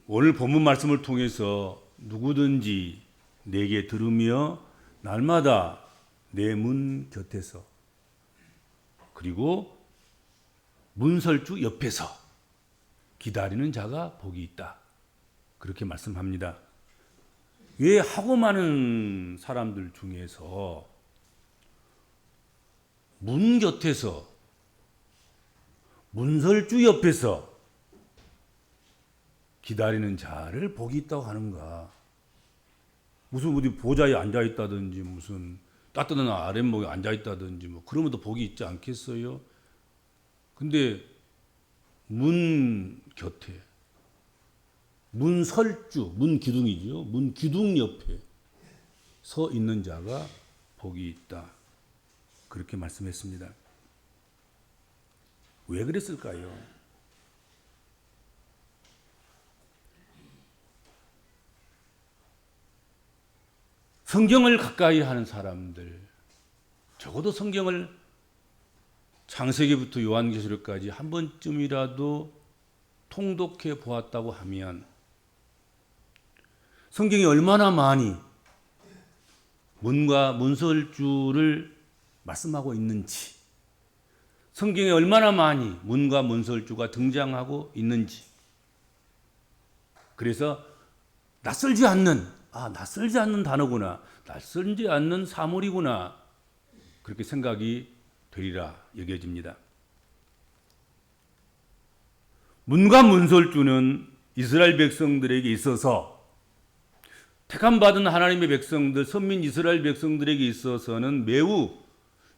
오늘 본문 말씀을 통해서 누구든지 내게 들으며 날마다 내 문 곁에서 그리고 문설주 옆에서 기다리는 자가 복이 있다. 그렇게 말씀합니다. 왜 하고 많은 사람들 중에서 문 곁에서 문설주 옆에서 기다리는 자를 복이 있다고 하는가? 무슨 어디 보좌에 앉아 있다든지 무슨 따뜻한 아랫목에 앉아 있다든지 뭐 그러면 더 복이 있지 않겠어요? 근데 문 곁에 문설주, 문 기둥이죠. 문 기둥 옆에 서 있는 자가 복이 있다. 그렇게 말씀했습니다. 왜 그랬을까요? 성경을 가까이 하는 사람들, 적어도 성경을 창세기부터 요한계시록까지 한 번쯤이라도 통독해 보았다고 하면 성경이 얼마나 많이 문과 문설주를 말씀하고 있는지, 성경에 얼마나 많이 문과 문설주가 등장하고 있는지, 그래서 낯설지 않는 단어구나, 낯설지 않는 사물이구나, 그렇게 생각이 되리라 여겨집니다. 문과 문설주는 이스라엘 백성들에게 있어서, 택함받은 하나님의 백성들, 선민 이스라엘 백성들에게 있어서는 매우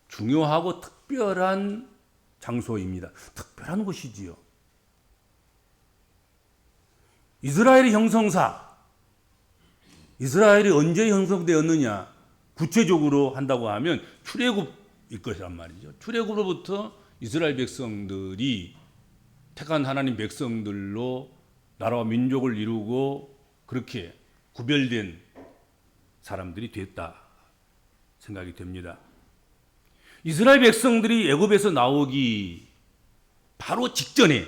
중요하고 특별한 장소입니다. 특별한 곳이지요. 이스라엘의 형성사, 이스라엘이 언제 형성되었느냐, 구체적으로 한다고 하면 출애굽일 것이란 말이죠. 출애굽으로부터 이스라엘 백성들이 택한 하나님 백성들로 나라와 민족을 이루고 그렇게 구별된 사람들이 됐다 생각이 됩니다. 이스라엘 백성들이 애굽에서 나오기 바로 직전에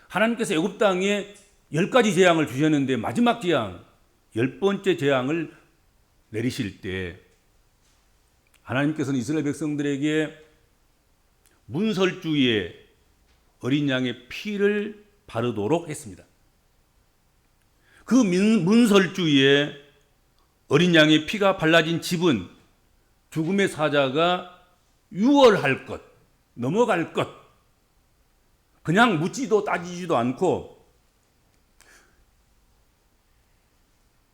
하나님께서 애굽 땅에 10가지 재앙을 주셨는데 마지막 재앙, 10번째 재앙을 내리실 때 하나님께서는 이스라엘 백성들에게 문설주에 어린 양의 피를 바르도록 했습니다. 그 문설주에 어린 양의 피가 발라진 집은 죽음의 사자가 유월할 것, 넘어갈 것, 그냥 묻지도 따지지도 않고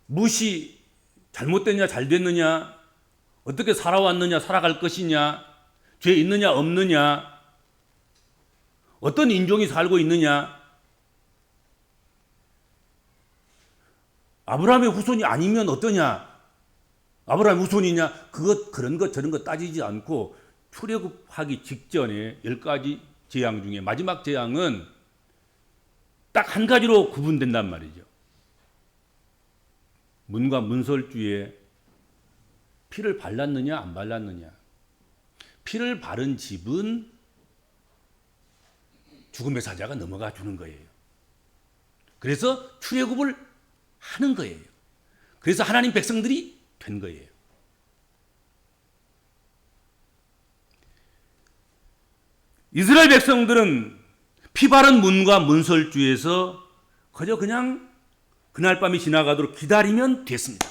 무엇이 잘못됐냐 잘 됐느냐, 어떻게 살아왔느냐 살아갈 것이냐, 죄 있느냐 없느냐, 어떤 인종이 살고 있느냐, 아브라함의 후손이 아니면 어떠냐, 아브라함 후손이냐, 그런 것 저런 것 따지지 않고 출애굽하기 직전에 10가지 재앙 중에 마지막 재앙은 딱 한 가지로 구분된단 말이죠. 문과 문설주에 피를 발랐느냐 안 발랐느냐. 피를 바른 집은 죽음의 사자가 넘어가 주는 거예요. 그래서 출애굽을 하는 거예요. 그래서 하나님 백성들이 된 거예요. 이스라엘 백성들은 피 바른 문과 문설주에서 그냥 그날 밤이 지나가도록 기다리면 됐습니다.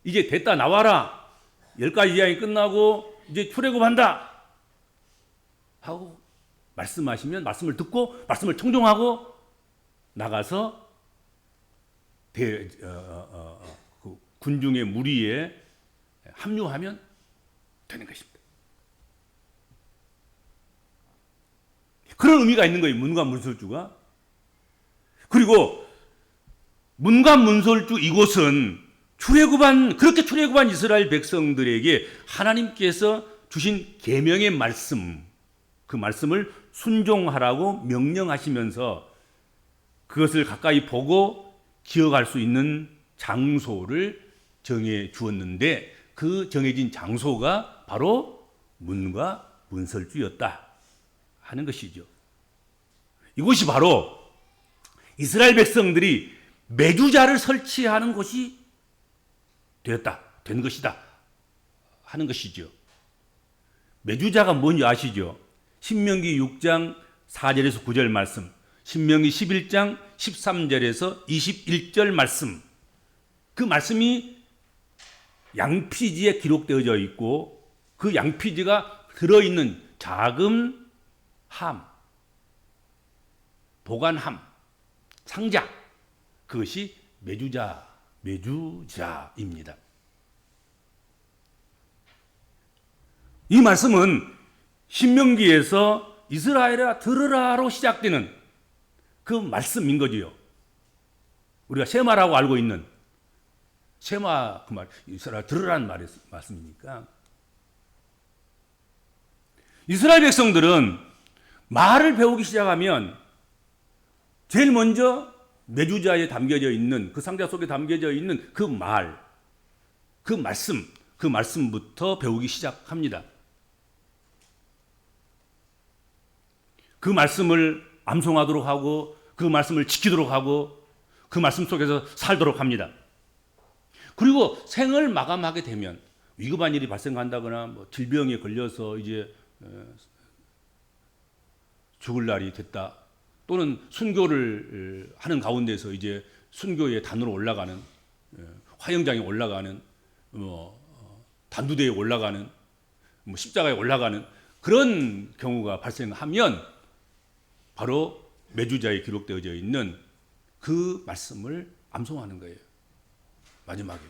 이제 됐다 나와라. 10가지 재앙이 끝나고 이제 출애굽한다 하고 말씀하시면 말씀을 듣고 말씀을 청종하고 나가서 군중의 무리에 합류하면 되는 것입니다. 그런 의미가 있는 거예요. 문과 문설주가. 그리고 문과 문설주 이곳은 그렇게 출애굽한 이스라엘 백성들에게 하나님께서 주신 계명의 말씀, 그 말씀을 순종하라고 명령하시면서 그것을 가까이 보고 기억할 수 있는 장소를 정해 주었는데, 그 정해진 장소가 바로 문과 문설주였다 하는 것이죠. 이곳이 바로 이스라엘 백성들이 매주자를 설치하는 곳이 된 것이다 하는 것이죠. 매주자가 뭔지 아시죠? 신명기 6장 4절에서 9절 말씀, 신명기 11장 13절에서 21절 말씀, 그 말씀이 양피지에 기록되어져 있고 그 양피지가 들어있는 작은 함, 보관함, 상자, 그것이 매주자입니다. 이 말씀은 신명기에서 이스라엘아 들으라로 시작되는 그 말씀인 거지요. 우리가 쉐마라고 알고 있는 쉐마 그 말, 이스라엘 들으라는 말씀이니까. 이스라엘 백성들은 말을 배우기 시작하면 제일 먼저 매주자에 담겨져 있는 그 상자 속에 담겨져 있는 그 말, 그 말씀부터 배우기 시작합니다. 그 말씀을 암송하도록 하고 그 말씀을 지키도록 하고 그 말씀 속에서 살도록 합니다. 그리고 생을 마감하게 되면 위급한 일이 발생한다거나 뭐 질병에 걸려서 이제 죽을 날이 됐다. 또는 순교를 하는 가운데서 이제 순교의 단으로 올라가는 화영장에 올라가는 단두대에 올라가는 십자가에 올라가는 그런 경우가 발생하면 바로 매주자에 기록되어져 있는 그 말씀을 암송하는 거예요. 마지막에.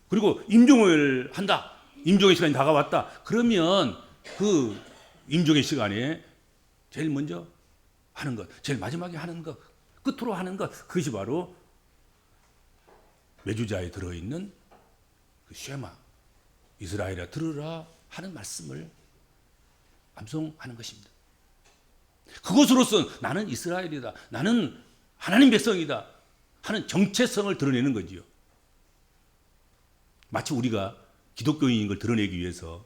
그리고 임종을 한다. 임종의 시간이 다가왔다. 그러면 그 임종의 시간에 제일 먼저 하는 것, 제일 마지막에 하는 것, 끝으로 하는 것, 그것이 바로 매주자에 들어있는 그 쉐마, 이스라엘아 들으라 하는 말씀을 암송하는 것입니다. 그것으로서 나는 이스라엘이다, 나는 하나님 백성이다 하는 정체성을 드러내는 거지요. 마치 우리가 기독교인인 걸 드러내기 위해서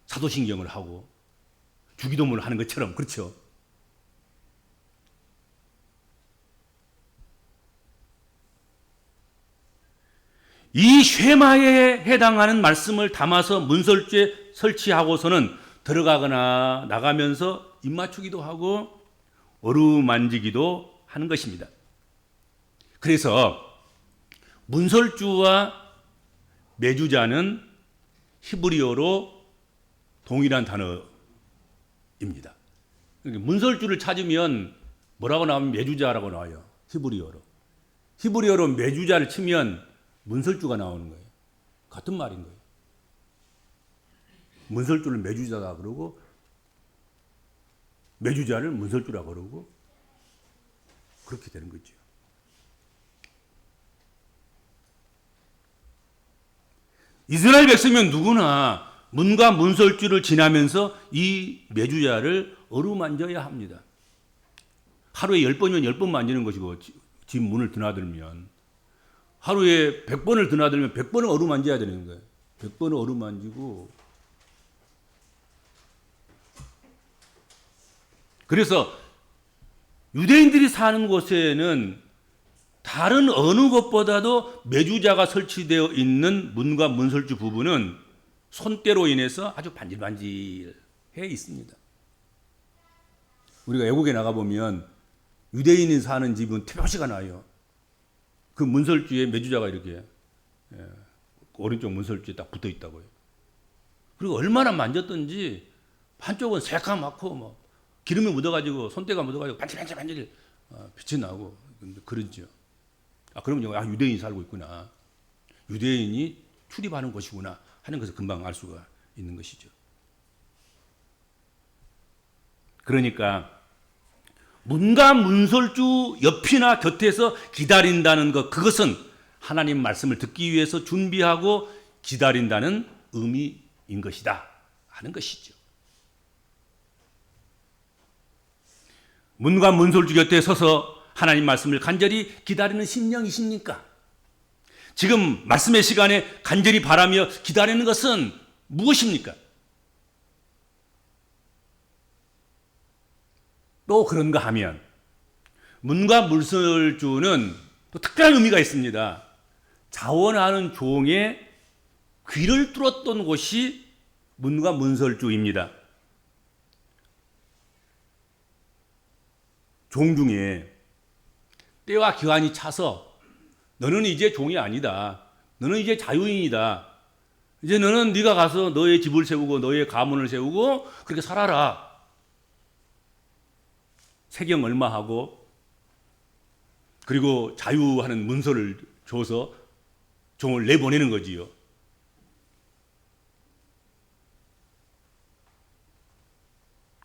사도신경을 하고 주기도문을 하는 것처럼, 그렇죠? 이 쉐마에 해당하는 말씀을 담아서 문설주에 설치하고서는 들어가거나 나가면서 입맞추기도 하고 어루만지기도 하는 것입니다. 그래서 문설주와 매주자는 히브리어로 동일한 단어입니다. 문설주를 찾으면 뭐라고 나오면 매주자라고 나와요. 히브리어로 매주자를 치면 문설주가 나오는 거예요. 같은 말인 거예요. 문설주를 매주자다 그러고 매주자를 문설주라 그러고 그렇게 되는 거죠. 이스라엘 백성이면 누구나 문과 문설주를 지나면서 이 매주자를 어루만져야 합니다. 하루에 10번이면 10번 만지는 것이고 집 문을 드나들면 하루에 100번을 드나들면 100번을 어루만져야 되는 거예요. 100번을 어루만지고 그래서 유대인들이 사는 곳에는 다른 어느 곳보다도 매주자가 설치되어 있는 문과 문설주 부분은 손때로 인해서 아주 반질반질해 있습니다. 우리가 외국에 나가보면 유대인이 사는 집은 태표시가 나요. 그 문설주에 매주자가 이렇게 오른쪽 문설주에 딱 붙어 있다고요. 그리고 얼마나 만졌든지 한쪽은 새까맣고 뭐 기름이 묻어가지고 손때가 묻어가지고 반질반질 빛이 나고 그러죠. 그러면 유대인이 살고 있구나. 유대인이 출입하는 곳이구나 하는 것을 금방 알 수가 있는 것이죠. 그러니까 문과 문설주 옆이나 곁에서 기다린다는 것, 그것은 하나님 말씀을 듣기 위해서 준비하고 기다린다는 의미인 것이다 하는 것이죠. 문과 문설주 곁에 서서 하나님 말씀을 간절히 기다리는 심령이십니까? 지금 말씀의 시간에 간절히 바라며 기다리는 것은 무엇입니까? 또 그런가 하면 문과 문설주는 또 특별한 의미가 있습니다. 자원하는 종의 귀를 뚫었던 곳이 문과 문설주입니다. 종 중에 때와 기한이 차서 너는 이제 종이 아니다. 너는 이제 자유인이다. 이제 너는 네가 가서 너의 집을 세우고 너의 가문을 세우고 그렇게 살아라. 세경 얼마 하고 그리고 자유하는 문서를 줘서 종을 내보내는 거지요.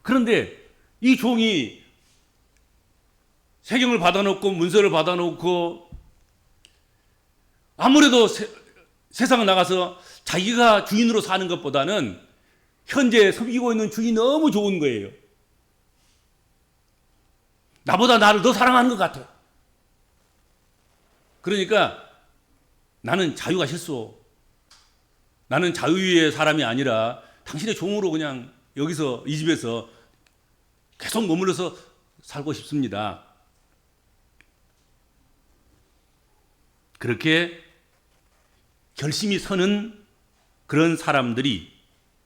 그런데 이 종이 세경을 받아놓고 문서를 받아놓고 아무래도 세상 나가서 자기가 주인으로 사는 것보다는 현재 섬기고 있는 주인이 너무 좋은 거예요. 나보다 나를 더 사랑하는 것 같아. 그러니까 나는 자유가 싫소. 나는 자유의 사람이 아니라 당신의 종으로 그냥 여기서 이 집에서 계속 머물러서 살고 싶습니다. 그렇게 결심이 서는 그런 사람들이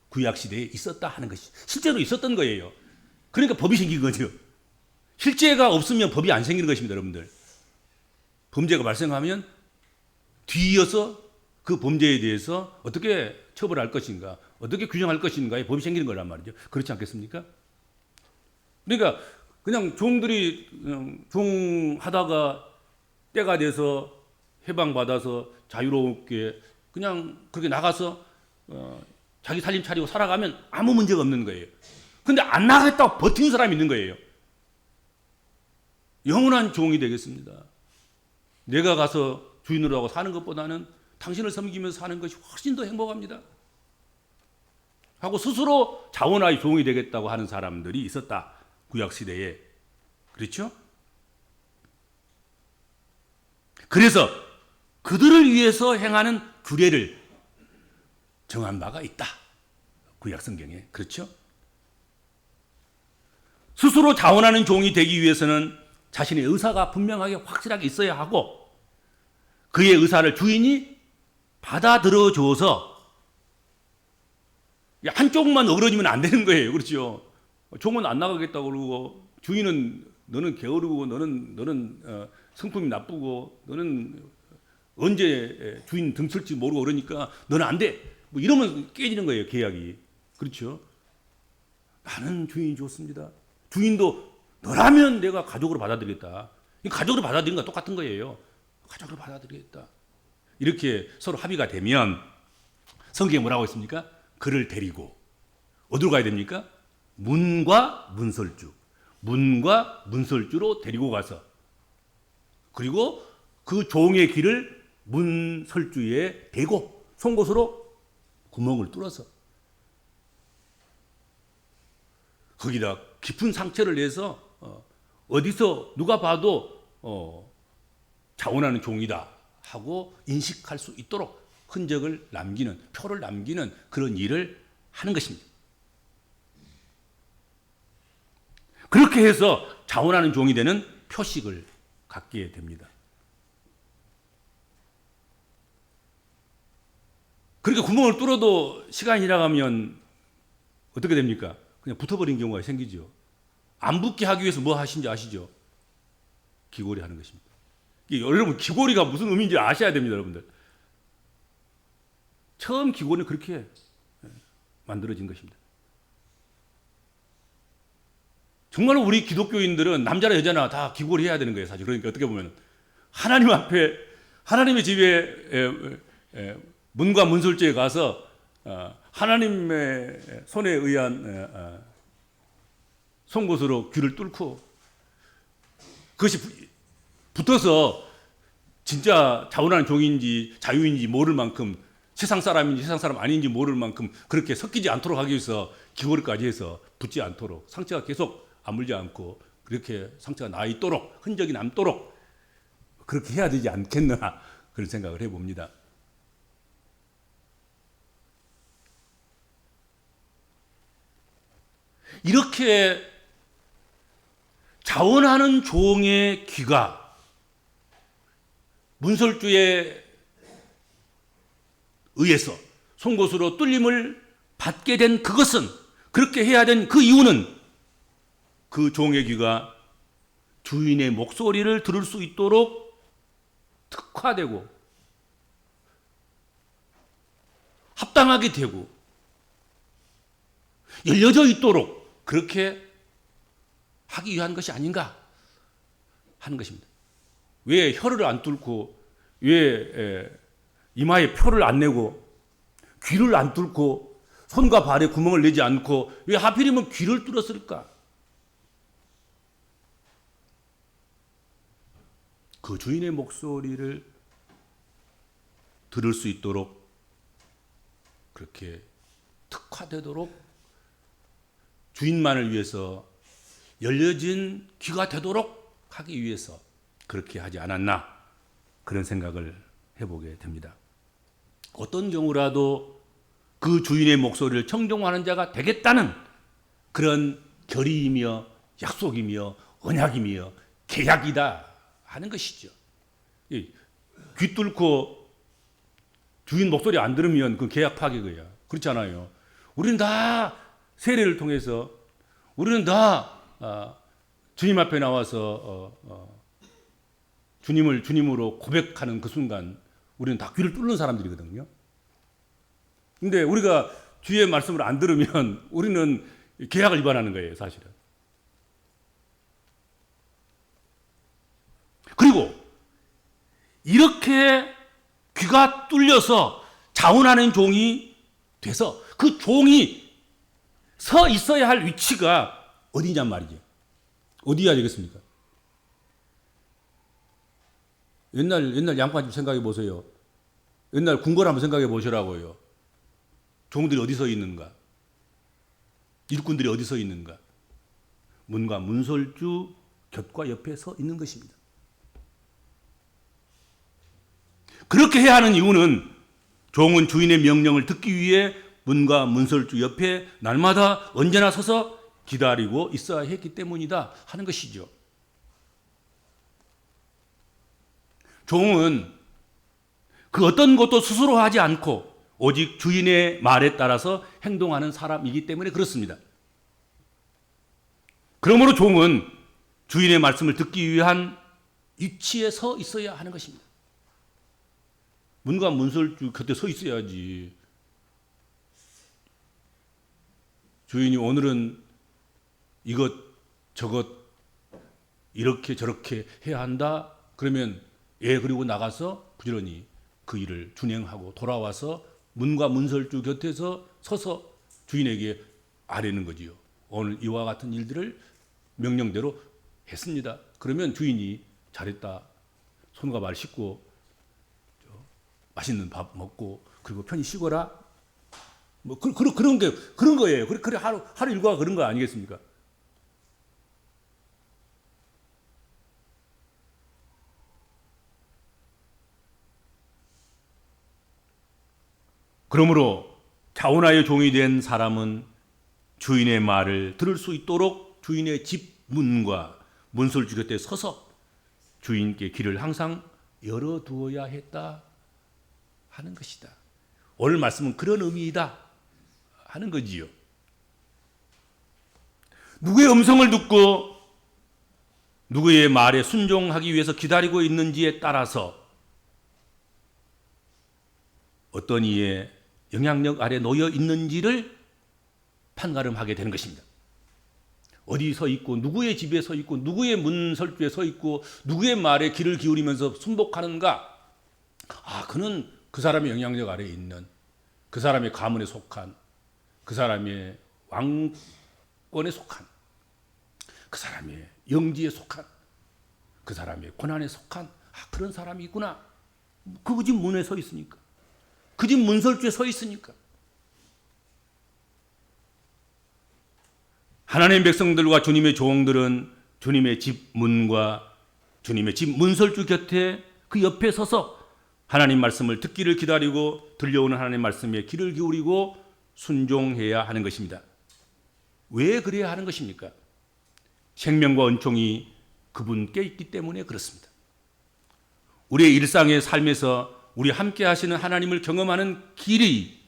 구약시대에 있었다 하는 것이 실제로 있었던 거예요. 그러니까 법이 생긴 거죠. 실제가 없으면 법이 안 생기는 것입니다, 여러분들. 범죄가 발생하면 뒤이어서 그 범죄에 대해서 어떻게 처벌할 것인가, 어떻게 규정할 것인가에 법이 생기는 거란 말이죠. 그렇지 않겠습니까? 그러니까 그냥 종들이 그냥 종 하다가 때가 돼서 해방받아서 자유롭게 그냥 그렇게 나가서 자기 살림 차리고 살아가면 아무 문제가 없는 거예요. 근데 안 나가겠다고 버티는 사람이 있는 거예요. 영원한 종이 되겠습니다. 내가 가서 주인으로 하고 사는 것보다는 당신을 섬기면서 사는 것이 훨씬 더 행복합니다. 하고 스스로 자원하여 종이 되겠다고 하는 사람들이 있었다. 구약시대에. 그렇죠? 그래서 그들을 위해서 행하는 규례를 정한 바가 있다. 구약성경에. 그렇죠? 스스로 자원하는 종이 되기 위해서는 자신의 의사가 분명하게 확실하게 있어야 하고 그의 의사를 주인이 받아들여줘서 한쪽만 어그러지면 안 되는 거예요. 그렇죠? 종은 안 나가겠다고 그러고 주인은 너는 게으르고 너는 성품이 나쁘고 너는 언제 주인 등칠지 모르고 그러니까 너는 안 돼. 뭐 이러면 깨지는 거예요. 계약이. 그렇죠? 나는 주인이 좋습니다. 주인도 너라면 내가 가족으로 받아들이겠다. 가족으로 받아들이는 거 똑같은 거예요. 가족으로 받아들이겠다. 이렇게 서로 합의가 되면 성경에 뭐라고 했습니까? 그를 데리고 어디로 가야 됩니까? 문과 문설주. 문과 문설주로 데리고 가서 그리고 그 종의 귀를 문설주에 대고 송곳으로 구멍을 뚫어서 거기다 깊은 상처를 내서 어디서 누가 봐도 자원하는 종이다 하고 인식할 수 있도록 흔적을 남기는, 표를 남기는 그런 일을 하는 것입니다. 그렇게 해서 자원하는 종이 되는 표식을 갖게 됩니다. 그렇게 구멍을 뚫어도 시간이 지나가면 어떻게 됩니까? 그냥 붙어버린 경우가 생기죠. 안 붙게 하기 위해서 뭐 하신지 아시죠? 기골이 하는 것입니다. 여러분 기골이가 무슨 의미인지 아셔야 됩니다, 여러분들. 처음 기골은 그렇게 만들어진 것입니다. 정말로 우리 기독교인들은 남자나 여자나 다 기골이 해야 되는 거예요, 사실. 그러니까 어떻게 보면 하나님 앞에 하나님의 집에 문과 문설주에 가서 하나님의 손에 의한 송곳으로 귀를 뚫고 그것이 붙어서 진짜 자원하는 종인지 자유인지 모를 만큼 세상 사람인지 세상 사람 아닌지 모를 만큼 그렇게 섞이지 않도록 하기 위해서 기골까지 해서 붙지 않도록 상처가 계속 아물지 않고 그렇게 상처가 나 있도록 흔적이 남도록 그렇게 해야 되지 않겠나 그런 생각을 해봅니다. 이렇게 자원하는 종의 귀가 문설주에 의해서 송곳으로 뚫림을 받게 된 그것은, 그렇게 해야 된 그 이유는 그 종의 귀가 주인의 목소리를 들을 수 있도록 특화되고 합당하게 되고 열려져 있도록 그렇게 하기 위한 것이 아닌가 하는 것입니다. 왜 혀를 안 뚫고, 왜 이마에 표를 안 내고, 귀를 안 뚫고, 손과 발에 구멍을 내지 않고 왜 하필이면 귀를 뚫었을까? 그 주인의 목소리를 들을 수 있도록 그렇게 특화되도록 주인만을 위해서 열려진 귀가 되도록 하기 위해서 그렇게 하지 않았나, 그런 생각을 해보게 됩니다. 어떤 경우라도 그 주인의 목소리를 청종하는 자가 되겠다는 그런 결의이며 약속이며 언약이며 계약이다 하는 것이죠. 귀 뚫고 주인 목소리 안 들으면 그 계약 파괴거야. 그렇잖아요. 우리는 다 세례를 통해서, 우리는 다 주님 앞에 나와서 주님을 주님으로 고백하는 그 순간 우리는 다 귀를 뚫는 사람들이거든요. 근데 우리가 주의 말씀을 안 들으면 우리는 계약을 위반하는 거예요, 사실은. 그리고 이렇게 귀가 뚫려서 자원하는 종이 돼서 그 종이 서 있어야 할 위치가 어디냔 말이죠. 어디야 되겠습니까? 옛날 양반집 생각해 보세요. 옛날 궁궐 한번 생각해 보시라고요. 종들이 어디 서 있는가? 일꾼들이 어디 서 있는가? 문과 문설주 곁과 옆에 서 있는 것입니다. 그렇게 해야 하는 이유는 종은 주인의 명령을 듣기 위해 문과 문설주 옆에 날마다 언제나 서서 기다리고 있어야 했기 때문이다 하는 것이죠. 종은 그 어떤 것도 스스로 하지 않고 오직 주인의 말에 따라서 행동하는 사람이기 때문에 그렇습니다. 그러므로 종은 주인의 말씀을 듣기 위한 위치에 서 있어야 하는 것입니다. 문과 문설주 곁에 서 있어야지. 주인이 오늘은 이것 저것 이렇게 저렇게 해야 한다 그러면 그리고 나가서 부지런히 그 일을 준행하고 돌아와서 문과 문설주 곁에서 서서 주인에게 아뢰는 거지요. 오늘 이와 같은 일들을 명령대로 했습니다. 그러면 주인이 잘했다, 손과 발 씻고 맛있는 밥 먹고 그리고 편히 쉬거라, 뭐 그런 거예요. 그래 하루 일과가 그런 거 아니겠습니까? 그러므로 자원하여 종이 된 사람은 주인의 말을 들을 수 있도록 주인의 집 문과 문설주 곁에 서서 주인께 길을 항상 열어두어야 했다 하는 것이다. 오늘 말씀은 그런 의미이다 하는 거지요. 누구의 음성을 듣고 누구의 말에 순종하기 위해서 기다리고 있는지에 따라서 어떤 이의 영향력 아래 놓여 있는지를 판가름하게 되는 것입니다. 어디 서 있고 누구의 집에 서 있고 누구의 문설주에 서 있고 누구의 말에 귀를 기울이면서 순복하는가? 그는 그 사람의 영향력 아래에 있는, 그 사람의 가문에 속한, 그 사람의 왕권에 속한, 그 사람의 영지에 속한, 그 사람의 권한에 속한 그런 사람이 있구나. 그 집 문에 서 있으니까, 그 집 문설주에 서 있으니까. 하나님의 백성들과 주님의 종들은 주님의 집 문과 주님의 집 문설주 곁에 그 옆에 서서 하나님 말씀을 듣기를 기다리고 들려오는 하나님 말씀에 귀를 기울이고 순종해야 하는 것입니다. 왜 그래야 하는 것입니까? 생명과 은총이 그분께 있기 때문에 그렇습니다. 우리의 일상의 삶에서 우리 함께 하시는 하나님을 경험하는 길이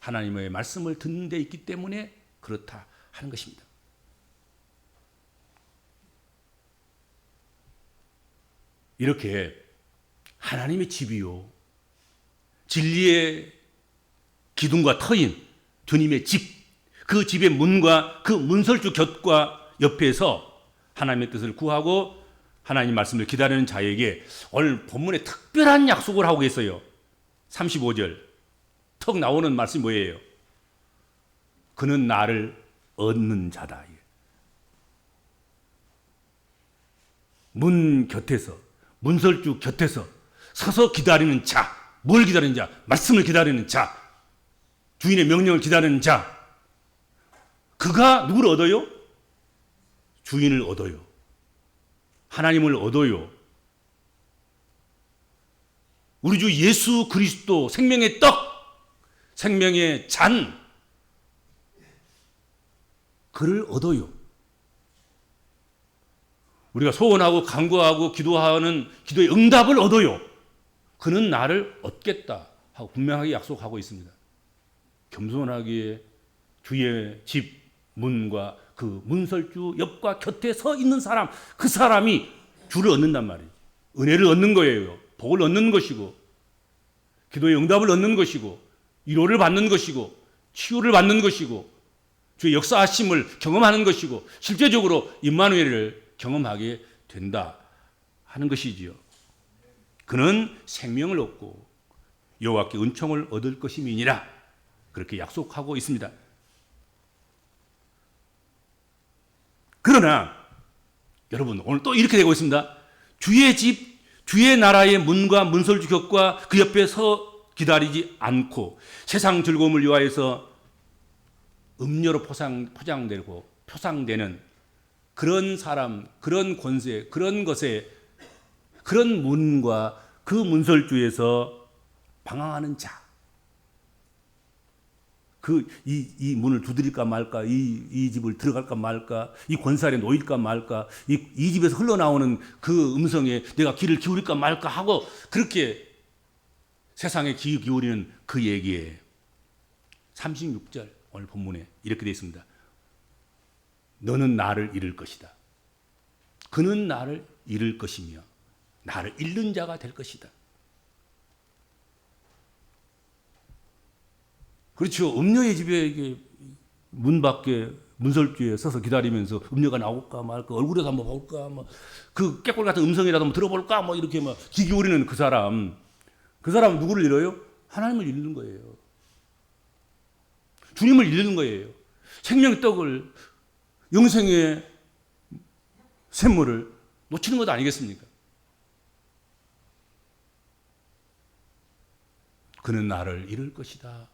하나님의 말씀을 듣는 데 있기 때문에 그렇다 하는 것입니다. 이렇게 하나님의 집이요, 진리의 기둥과 터인 주님의 집, 그 집의 문과 그 문설주 곁과 옆에서 하나님의 뜻을 구하고 하나님 말씀을 기다리는 자에게 오늘 본문에 특별한 약속을 하고 계세요. 35절 턱 나오는 말씀이 뭐예요? 그는 나를 얻는 자다. 문 곁에서, 문설주 곁에서 서서 기다리는 자, 뭘 기다리는 자? 말씀을 기다리는 자, 주인의 명령을 기다리는 자, 그가 누구를 얻어요? 주인을 얻어요. 하나님을 얻어요. 우리 주 예수 그리스도 생명의 떡, 생명의 잔, 그를 얻어요. 우리가 소원하고 간구하고 기도하는 기도의 응답을 얻어요. 그는 나를 얻겠다 하고 분명하게 약속하고 있습니다. 겸손하게 주의 집 문과 그 문설주 옆과 곁에 서 있는 사람, 그 사람이 주를 얻는단 말이에요. 은혜를 얻는 거예요. 복을 얻는 것이고, 기도의 응답을 얻는 것이고, 위로를 받는 것이고, 치유를 받는 것이고, 주의 역사하심을 경험하는 것이고, 실제적으로 임마누엘을 경험하게 된다 하는 것이지요. 그는 생명을 얻고 여호와께 은총을 얻을 것임이니라, 그렇게 약속하고 있습니다. 그러나 여러분, 오늘 또 이렇게 되고 있습니다. 주의 집, 주의 나라의 문과 문설주 곁과 그 옆에 서 기다리지 않고 세상 즐거움을 위하여서 음료로 포장되고 표상되는 그런 사람, 그런 권세, 그런 것에, 그런 문과 그 문설주에서 방황하는 자, 이 문을 두드릴까 말까, 이 집을 들어갈까 말까, 이 권세 아래 놓일까 말까, 이 집에서 흘러나오는 그 음성에 내가 귀를 기울일까 말까 하고 그렇게 세상에 귀 기울이는 그 얘기에 36절 오늘 본문에 이렇게 되어 있습니다. 너는 나를 잃을 것이다. 그는 나를 잃을 것이며 나를 잃는 자가 될 것이다. 그렇죠. 음료의 집에 문 밖에 문설주에 서서 기다리면서 음료가 나올까 말까, 얼굴에도 한번 볼까, 그 깨꼴 같은 음성이라도 한번 들어볼까, 이렇게 귀 기울이는 그 사람은 누구를 잃어요? 하나님을 잃는 거예요. 주님을 잃는 거예요. 생명의 떡을, 영생의 샘물을 놓치는 것 아니겠습니까? 그는 나를 잃을 것이다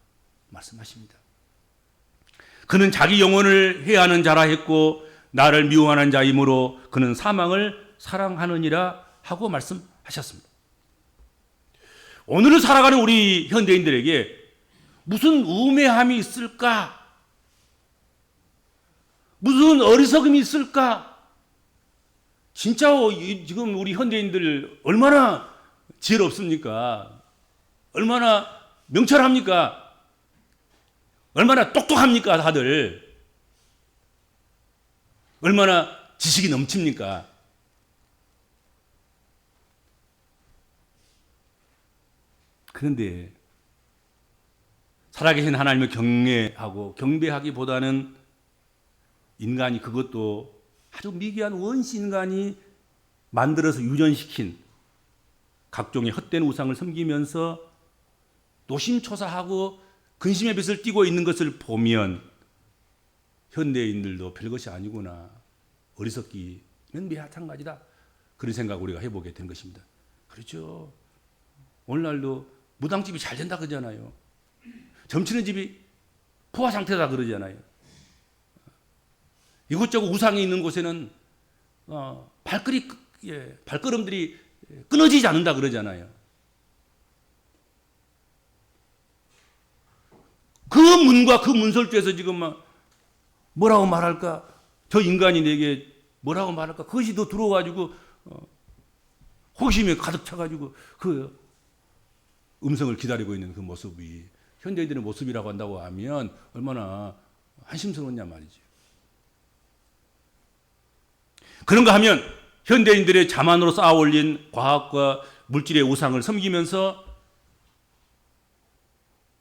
말씀하십니다. 그는 자기 영혼을 해하는 자라 했고 나를 미워하는 자이므로 그는 사망을 사랑하느니라 하고 말씀하셨습니다. 오늘을 살아가는 우리 현대인들에게 무슨 우매함이 있을까? 무슨 어리석음이 있을까? 진짜 지금 우리 현대인들 얼마나 지혜롭습니까? 얼마나 명철합니까? 얼마나 똑똑합니까 다들? 얼마나 지식이 넘칩니까? 그런데 살아계신 하나님을 경외하고 경배하기보다는 인간이, 그것도 아주 미개한 원시 인간이 만들어서 유전시킨 각종의 헛된 우상을 섬기면서 노심초사하고 근심의 빛을 띠고 있는 것을 보면 현대인들도 별것이 아니구나, 어리석기는 마찬가지다, 그런 생각을 우리가 해보게 된 것입니다. 그렇죠. 오늘날도 무당집이 잘 된다 그러잖아요. 점치는 집이 포화 상태다 그러잖아요. 이곳저곳 우상이 있는 곳에는 발걸음들이 끊어지지 않는다 그러잖아요. 그 문과 그 문설주에서 지금 뭐라고 말할까? 저 인간이 내게 뭐라고 말할까? 그것이 더 들어와가지고 호기심에 가득 차가지고 그 음성을 기다리고 있는 그 모습이 현대인들의 모습이라고 한다고 하면 얼마나 한심스러웠냐 말이죠. 그런가 하면 현대인들의 자만으로 쌓아 올린 과학과 물질의 우상을 섬기면서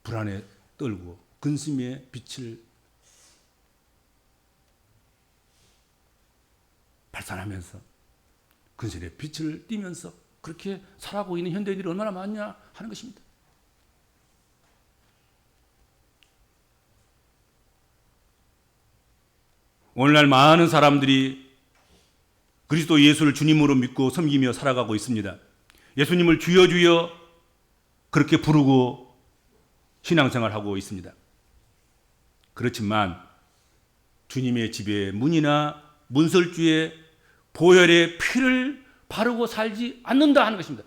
불안에 떨고 근심의 빛을 발산하면서 근심의 빛을 띠면서 그렇게 살아가고 있는 현대인들이 얼마나 많냐 하는 것입니다. 오늘날 많은 사람들이 그리스도 예수를 주님으로 믿고 섬기며 살아가고 있습니다. 예수님을 주여 주여 그렇게 부르고 신앙생활하고 있습니다. 그렇지만 주님의 집의 문이나 문설주에 보혈의 피를 바르고 살지 않는다 하는 것입니다.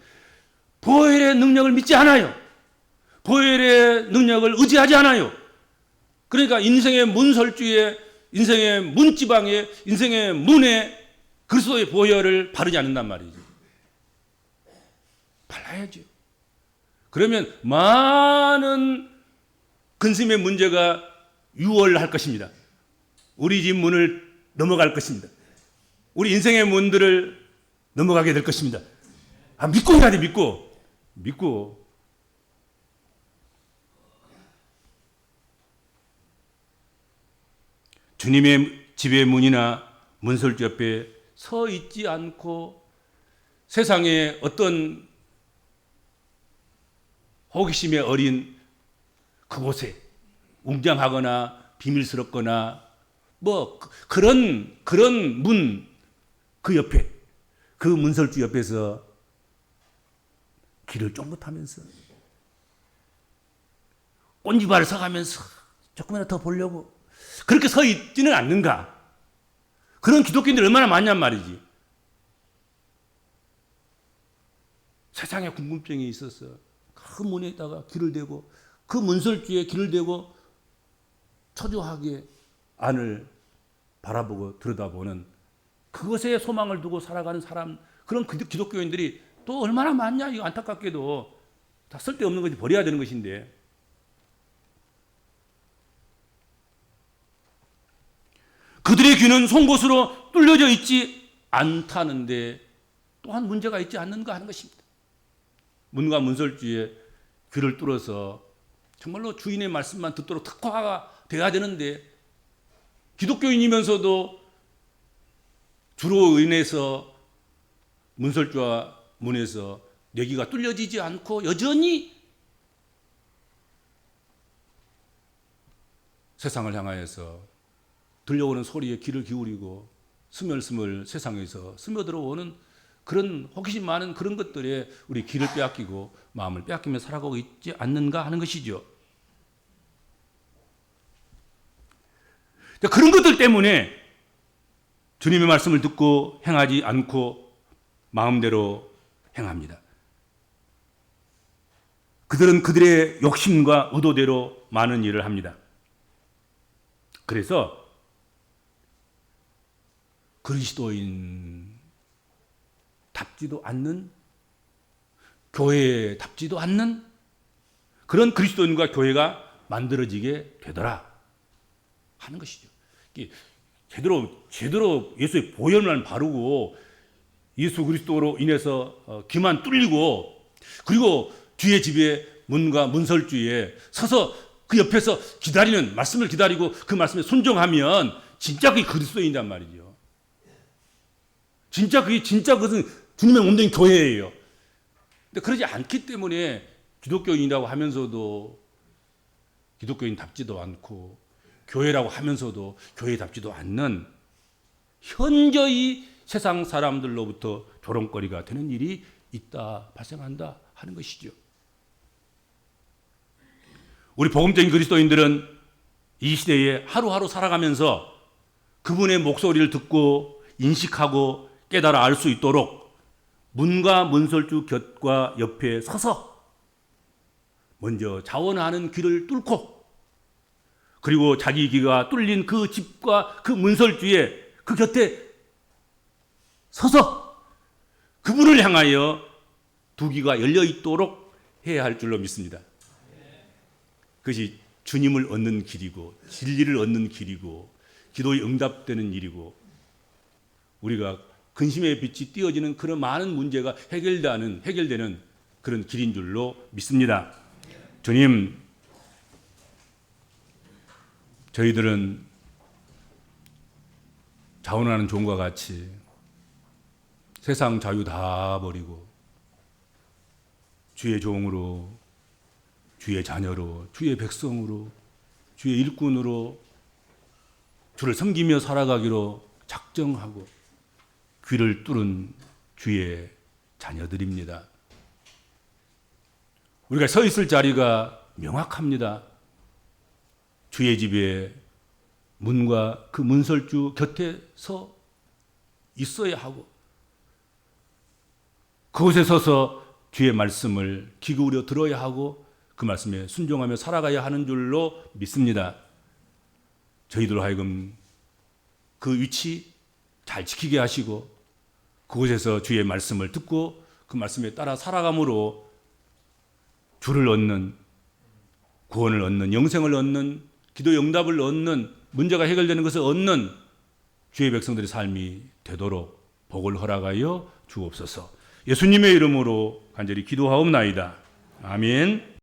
보혈의 능력을 믿지 않아요. 보혈의 능력을 의지하지 않아요. 그러니까 인생의 문설주에, 인생의 문지방에, 인생의 문에 그리스도의 보혈을 바르지 않는단 말이죠. 발라야죠. 그러면 많은 근심의 문제가 유월할 것입니다. 우리 집 문을 넘어갈 것입니다. 우리 인생의 문들을 넘어가게 될 것입니다. 믿고 해야 돼, 믿고. 주님의 집의 문이나 문설주 옆에 서 있지 않고 세상의 어떤 호기심에 어린 그곳에 웅장하거나 비밀스럽거나 뭐 그런 문 그 옆에 그 문설주 옆에서 길을 쫑긋하면서 꼰지발을 서가면서 조금이라도 더 보려고 그렇게 서 있지는 않는가? 그런 기독교인들이 얼마나 많냔 말이지. 세상에 궁금증이 있어서 그 문에다가 길을 대고 그 문설주에 길을 대고 초조하게 안을 바라보고 들여다보는 그것에 소망을 두고 살아가는 사람, 그런 기독교인들이 또 얼마나 많냐. 이거 안타깝게도 다 쓸데없는 것이 버려야 되는 것인데. 그들의 귀는 송곳으로 뚫려져 있지 않다는데 또한 문제가 있지 않는가 하는 것입니다. 문과 문설주에 귀를 뚫어서 정말로 주인의 말씀만 듣도록 특화가 돼야 되는데 기독교인이면서도 주로 인해서 문설주와 문에서 내 귀가 뚫려지지 않고 여전히 세상을 향하여서 들려오는 소리에 귀를 기울이고 스멀스멀 세상에서 스며들어오는 그런 호기심 많은 그런 것들에 우리 귀를 빼앗기고 마음을 빼앗기며 살아가고 있지 않는가 하는 것이죠. 그런 것들 때문에 주님의 말씀을 듣고 행하지 않고 마음대로 행합니다. 그들은 그들의 욕심과 의도대로 많은 일을 합니다. 그래서 그리스도인답지도 않는, 교회답지도 않는 그런 그리스도인과 교회가 만들어지게 되더라 하는 것이죠. 제대로 예수의 보혈만 바르고 예수 그리스도로 인해서 귀만 뚫리고 그리고 주의 집에 문과 문설주에 서서 그 옆에서 기다리는 말씀을 기다리고 그 말씀에 순종하면 진짜 그게 그리스도인단 말이죠. 진짜 그것은 주님의 몸된 교회예요. 근데 그러지 않기 때문에 기독교인이라고 하면서도 기독교인답지도 않고 교회라고 하면서도 교회답지도 않는 현저히 세상 사람들로부터 조롱거리가 되는 일이 발생한다 하는 것이죠. 우리 복음적인 그리스도인들은 이 시대에 하루하루 살아가면서 그분의 목소리를 듣고 인식하고 깨달아 알 수 있도록 문과 문설주 곁과 옆에 서서 먼저 자원하는 길을 뚫고 그리고 자기 귀가 뚫린 그 집과 그 문설주에 그 곁에 서서 그분을 향하여 두 귀가 열려 있도록 해야 할 줄로 믿습니다. 그것이 주님을 얻는 길이고 진리를 얻는 길이고 기도의 응답되는 일이고 우리가 근심의 빛이 띄어지는 그런 많은 문제가 해결되는 그런 길인 줄로 믿습니다. 주님, 저희들은 자원하는 종과 같이 세상 자유 다 버리고 주의 종으로, 주의 자녀로, 주의 백성으로, 주의 일꾼으로 주를 섬기며 살아가기로 작정하고 귀를 뚫은 주의 자녀들입니다. 우리가 서 있을 자리가 명확합니다. 주의 집의 문과 그 문설주 곁에 서 있어야 하고 그곳에 서서 주의 말씀을 귀 기울여 들어야 하고 그 말씀에 순종하며 살아가야 하는 줄로 믿습니다. 저희들 하여금 그 위치 잘 지키게 하시고 그곳에서 주의 말씀을 듣고 그 말씀에 따라 살아감으로 주를 얻는, 구원을 얻는, 영생을 얻는, 기도의 응답을 얻는, 문제가 해결되는 것을 얻는 주의 백성들의 삶이 되도록 복을 허락하여 주옵소서. 예수님의 이름으로 간절히 기도하옵나이다. 아멘.